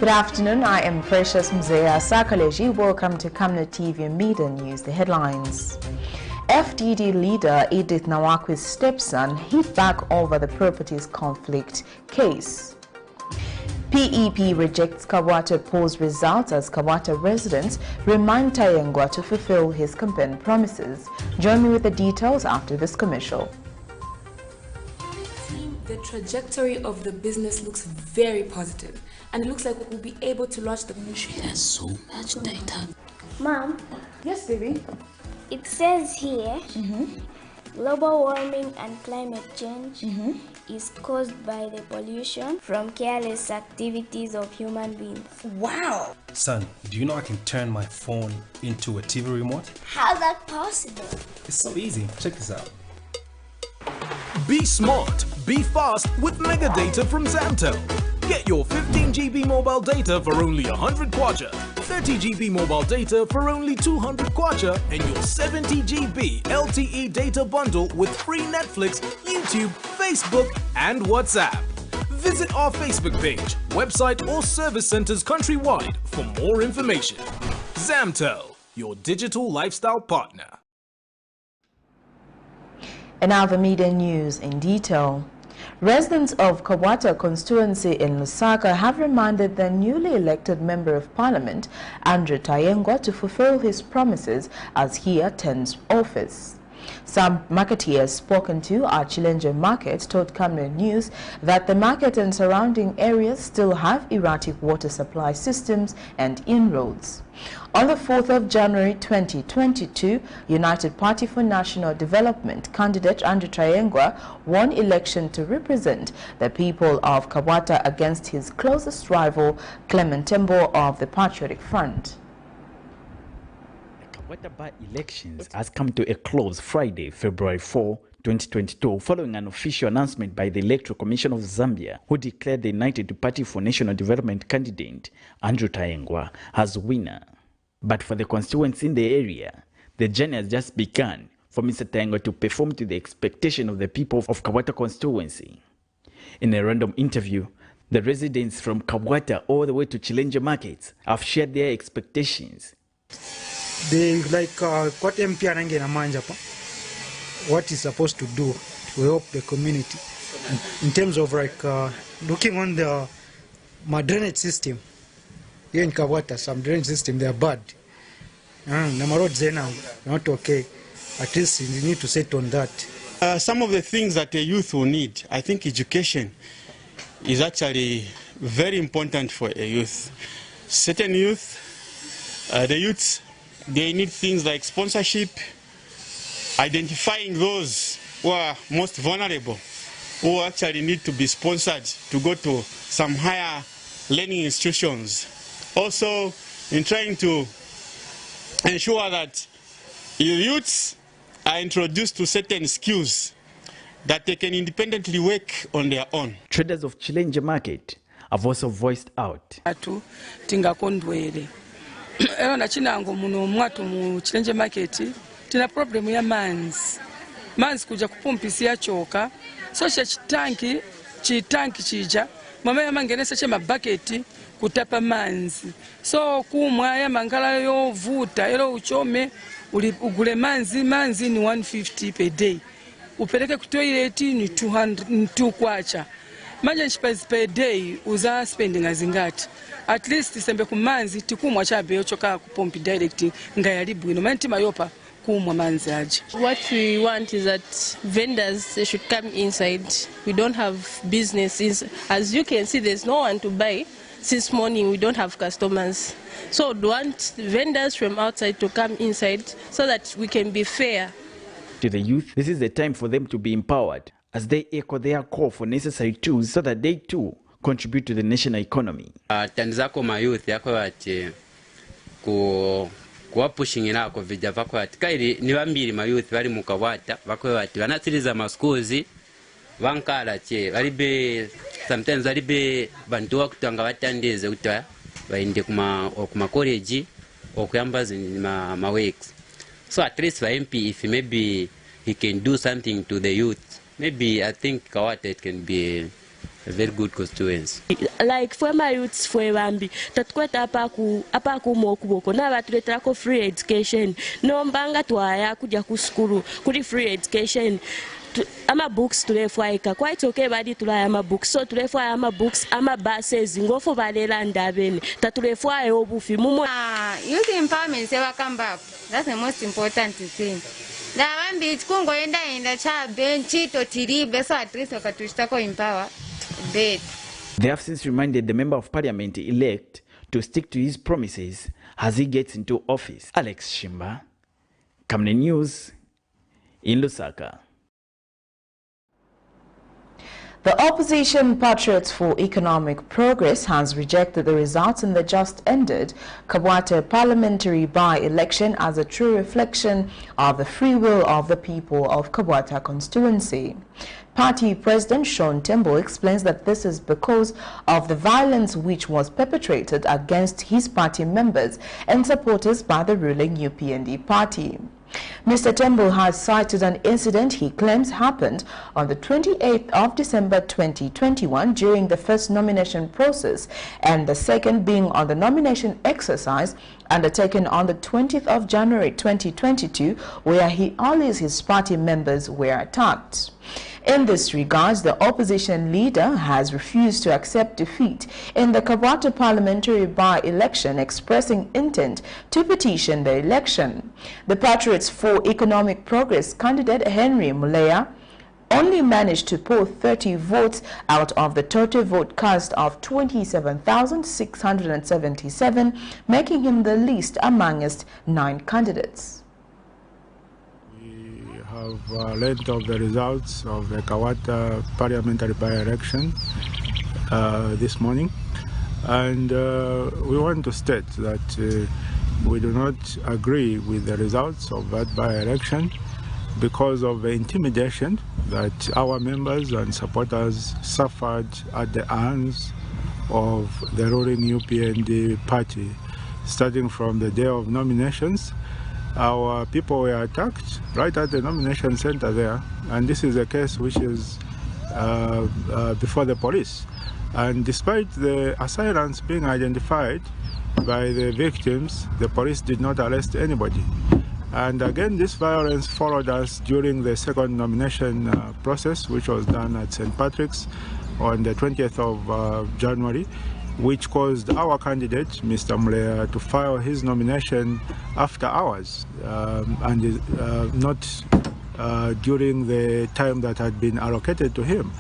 Good afternoon, I am Precious Mzea Sakaleji. Welcome to Camnet TV Midday News. The headlines. FDD leader EDITH NAWAKWI'S stepson hit back over the properties conflict case. PEP rejects KABWATA polls results as KABWATA residents remind TAYENGWA to fulfill his campaign promises. Join me with the details after this commercial. The trajectory of the business looks very positive, and it looks like we'll be able to launch the ministry. There's so much data. Mom? Yes, baby? It says here, global warming and climate change is caused by the pollution from careless activities of human beings. Wow! Son, do you know I can turn my phone into a TV remote? How's that possible? It's so easy. Check this out. Be smart, be fast with mega data from Zamtel. Get your 15 GB mobile data for only 100 kwacha, 30 GB mobile data for only 200 kwacha, and your 70 GB LTE data bundle with free Netflix, YouTube, Facebook, and WhatsApp. Visit our Facebook page, website, or service centers countrywide for more information. Zamtel, your digital lifestyle partner. And now the media news in detail. Residents of KABWATA constituency in Lusaka have reminded their newly elected Member of Parliament, Andrew TAYENGWA, to fulfill his promises as he attends office. Some marketeers spoken to at Chilenje Market told Camnet News that the market and surrounding areas still have erratic water supply systems and inroads. On the 4th of January 2022, United Party for National Development candidate Andrew TAYENGWA won election to represent the people of KABWATA against his closest rival, Clement Tembo of the Patriotic Front. KABWATA by-elections has come to a close Friday, February 4, 2022, following an official announcement by the Electoral Commission of Zambia, who declared the United Party for National Development candidate, Andrew TAYENGWA, as winner. But for the constituents in the area, the journey has just begun for Mr. TAYENGWA to perform to the expectation of the people of KABWATA constituency. In a random interview, the residents from KABWATA all the way to Chilenje Markets have shared their expectations. They like what MP Anange Namanjapa, what he's supposed to do to help the community in terms of like looking on the drainage system. Here in KABWATA, some drainage system, they are bad. Nama roads are not okay. At least you need to set on that. Some of the things that the youth will need, I think education is actually very important for a youth. Certain youth, the youths, they need things like sponsorship, identifying those who are most vulnerable, who actually need to be sponsored to go to some higher learning institutions. Also, in trying to ensure that youths are introduced to certain skills that they can independently work on their own. Traders of Chilenje Market have also voiced out. Era chinango muno mwatu mu Chilenje Market tina problem ya manzi kuja kupumpisia choka so chitanki chija mama yamangenesa che mabaketi kutapa manzi so kumwa ya mangala yovuta ero uchome ugule manzi ni 150 per day upeleke ku toilet ni 200 kwacha manje nchipazi per day uza spending azingati at least sembe kumanzi tikumwa chabe yochoka kupompi direct ngayalibu ino manti mayopa kumwa manzi aje. What we want is that vendors, they should come inside. We don't have businesses. As you can see, there's no one to buy. Since morning we don't have customers, so we want vendors from outside to come inside so that we can be fair. To the youth, this is the time for them to be empowered as they echo their call for necessary tools so that they too contribute to the national economy. Tanzako ma youth yako ati kuwa pushing inako vijana vako ati kairi ni wambiri ma youth wali mu KABWATA vako ati wanatiriza ma schools vankala che walibe sometimes walibe bantu wakutanga batandeze kutwa bainde kuma college okuyambaza ma works. So at least for MP, if maybe he can do something to the youth, maybe I think KABWATA it can be a very good constituency. Like for my youths for Bambi, that quite apaku mokuboko, na batuleta free education. No mbanga tuaya kuja ku school, kuri free education. Ama books tulefuaika quite okay badi tulaya ama books so tulefuaya ama books ama buses ngofo balela ndabeni tatulefuaya obufi mumo youth empowerment sewa come back. That's the most important thing. Na bambi kungo enda cha benchi to tiribe so at least wakatushitako empower bed. They have since reminded the Member of Parliament elect to stick to his promises as he gets into office. Alex Shimba, Camnet News in Lusaka. The opposition Patriots for Economic Progress has rejected the results in the just-ended KABWATA parliamentary by-election as a true reflection of the free will of the people of KABWATA constituency. Party President Sean Tembo explains that this is because of the violence which was perpetrated against his party members and supporters by the ruling UPND party. Mr. Tembo has cited an incident he claims happened on the 28th of December 2021 during the first nomination process and the second being on the nomination exercise undertaken on the 20th of January 2022 where he alleged his party members were attacked. In this regard, the opposition leader has refused to accept defeat in the KABWATA parliamentary by-election, expressing intent to petition the election. The Patriots for Economic Progress candidate Henry Muleya only managed to poll 30 votes out of the total vote cast of 27,677, making him the least amongst 9 candidates. Have learned of the results of the KABWATA parliamentary by-election this morning, and we want to state that we do not agree with the results of that by-election because of the intimidation that our members and supporters suffered at the hands of the ruling UPND party. Starting from the day of nominations, our people were attacked right at the nomination center there, and this is a case which is before the police. And despite the assailants being identified by the victims, the police did not arrest anybody. And again, this violence followed us during the second nomination process, which was done at St. Patrick's on the 20th of January, which caused our candidate, Mr. Muleya, to file his nomination after hours and not during the time that had been allocated to him.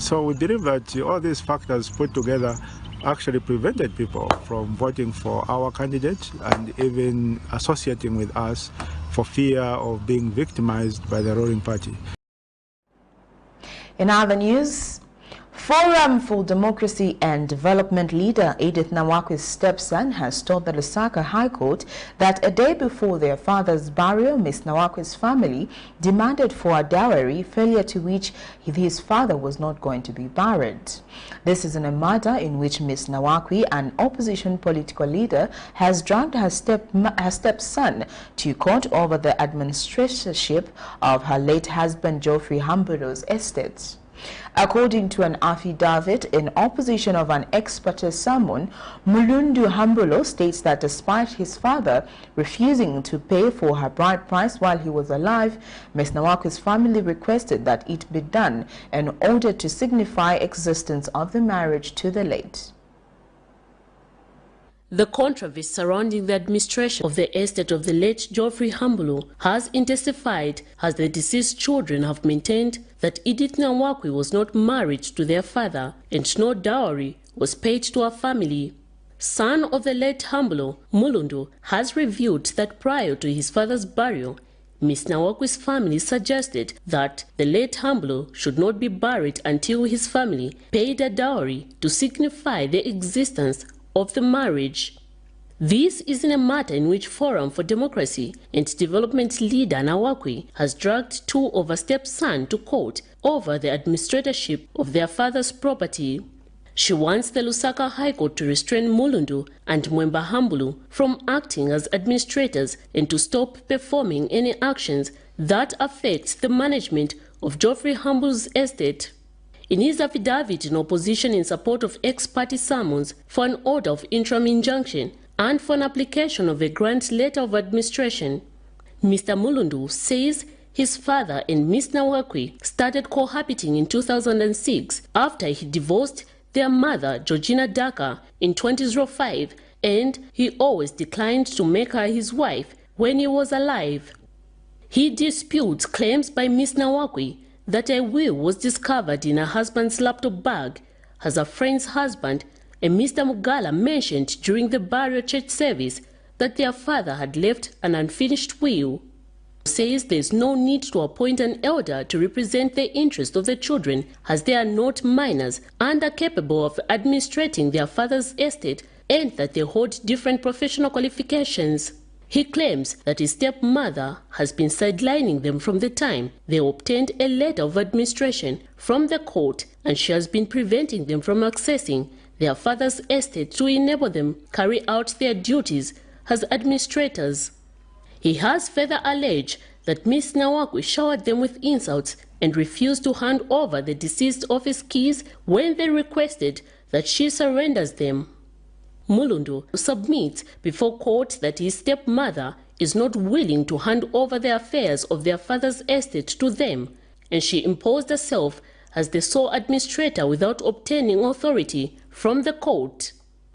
So we believe that all these factors put together actually prevented people from voting for our candidate and even associating with us for fear of being victimized by the ruling party. In other news, Forum for Democracy and Development leader EDITH NAWAKWI'S stepson has told the Lusaka High Court that a day before their father's burial, Ms. NAWAKWI'S family demanded for a dowry, failure to which his father was not going to be buried. This is in a matter in which Ms. NAWAKWI, an opposition political leader, has dragged her stepson to court over the administratorship of her late husband Geoffrey Hambulo's estate. According to an affidavit in opposition of an expert sermon, Mulundu Hambulo states that despite his father refusing to pay for her bride price while he was alive, Ms. NAWAKWI'S family requested that it be done in order to signify existence of the marriage to the late. The controversy surrounding the administration of the estate of the late Geoffrey Hambulo has intensified as the deceased children have maintained that EDITH NAWAKWI was not married to their father and no dowry was paid to her family. Son of the late Hambulo, Mulundu, has revealed that prior to his father's burial, Ms. NAWAKWI'S family suggested that the late Hambulo should not be buried until his family paid a dowry to signify the existence of the marriage. This is in a matter in which Forum for Democracy and Development leader NAWAKWI has dragged two of her stepsons to court over the administratorship of their father's property. She wants the Lusaka High Court to restrain Mulundu and Mwemba Hambulo from acting as administrators and to stop performing any actions that affect the management of Geoffrey Hambulo's estate. In his affidavit in opposition in support of ex-party summons for an order of interim injunction and for an application of a grant letter of administration, Mr. Mulundu says his father and Ms. NAWAKWI started cohabiting in 2006 after he divorced their mother, Georgina Daka, in 2005, and he always declined to make her his wife when he was alive. He disputes claims by Ms. NAWAKWI that a will was discovered in her husband's laptop bag, as her friend's husband and Mr. Mugala mentioned during the burial church service that their father had left an unfinished will. Says there is no need to appoint an elder to represent the interest of the children, as they are not minors and are capable of administrating their father's estate, and that they hold different professional qualifications. He claims that his stepmother has been sidelining them from the time they obtained a letter of administration from the court, and she has been preventing them from accessing their father's estate to enable them carry out their duties as administrators. He has further alleged that Ms. NAWAKWI showered them with insults and refused to hand over the deceased office keys when they requested that she surrenders them. Mulundu submits before court that his stepmother is not willing to hand over the affairs of their father's estate to them, and she imposed herself as the sole administrator without obtaining authority from the court.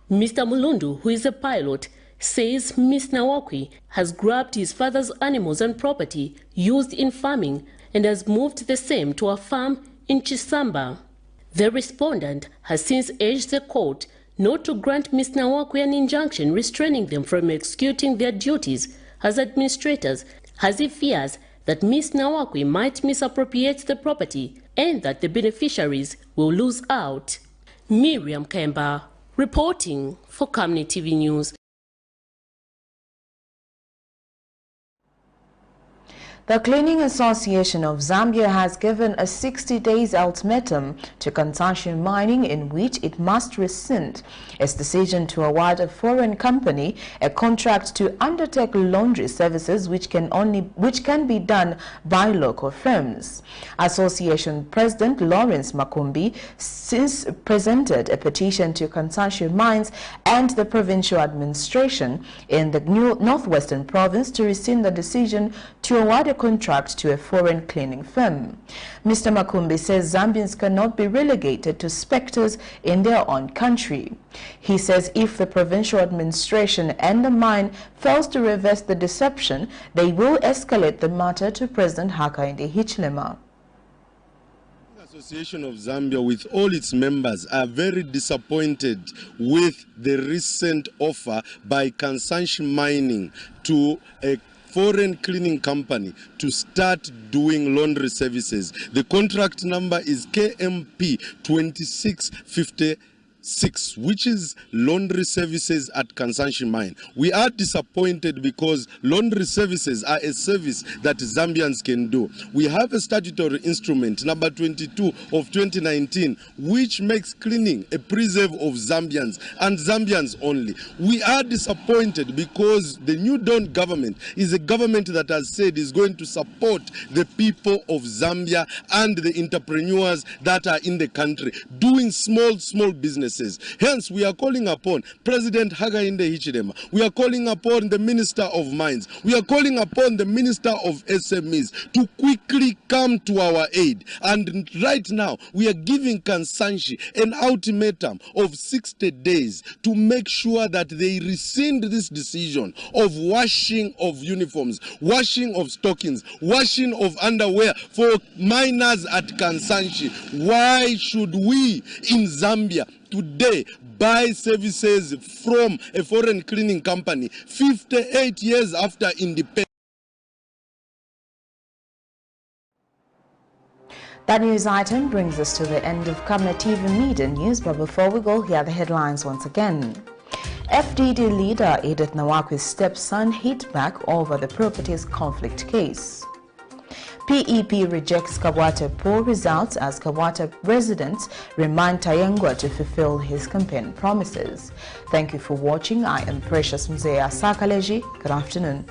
Mr. Mulundu, who is a pilot, says Ms. NAWAKWI has grabbed his father's animals and property used in farming and has moved the same to a farm in Chisamba. The respondent has since urged the court not to grant Ms. NAWAKWI an injunction restraining them from executing their duties as administrators, as he fears that Ms. NAWAKWI might misappropriate the property and that the beneficiaries will lose out. Miriam Kemba, reporting for Camnet TV News. The Cleaning Association of Zambia has given a 60-day ultimatum to Kansanshi Mining, in which it must rescind its decision to award a foreign company a contract to undertake laundry services which can be done by local firms. Association President Lawrence Makumbi since presented a petition to Kansanshi Mines and the provincial administration in the northwestern province to rescind the decision to award a contract to a foreign cleaning firm. Mr. Makumbi says Zambians cannot be relegated to specters in their own country. He says if the provincial administration and the mine fails to reverse the deception, they will escalate the matter to President Hakainde Hichilema. The Association of Zambia, with all its members, are very disappointed with the recent offer by Kansanshi Mining to a foreign cleaning company to start doing laundry services. The contract number is KMP 2656, which is laundry services at Kansanshi Mine. We are disappointed because laundry services are a service that Zambians can do. We have a statutory instrument, number 22 of 2019, which makes cleaning a preserve of Zambians and Zambians only. We are disappointed because the New Dawn government is a government that has said is going to support the people of Zambia and the entrepreneurs that are in the country doing small business. Hence, we are calling upon President Hakainde Hichilema. We are calling upon the Minister of Mines. We are calling upon the Minister of SMEs to quickly come to our aid. And right now, we are giving Kansanshi an ultimatum of 60 days to make sure that they rescind this decision of washing of uniforms, washing of stockings, washing of underwear for miners at Kansanshi. Why should we in Zambia today buy services from a foreign cleaning company 58 years after independence? That news item brings us to the end of Camnet TV Media News, but before we go, here are the headlines once again. FDD leader EDITH NAWAKWI'S stepson hit back over the properties conflict case. PEP rejects KABWATA poll results as KABWATA residents remind TAYENGWA to fulfill his campaign promises. Thank you for watching. I am Precious Mzea Sakaleji. Good afternoon.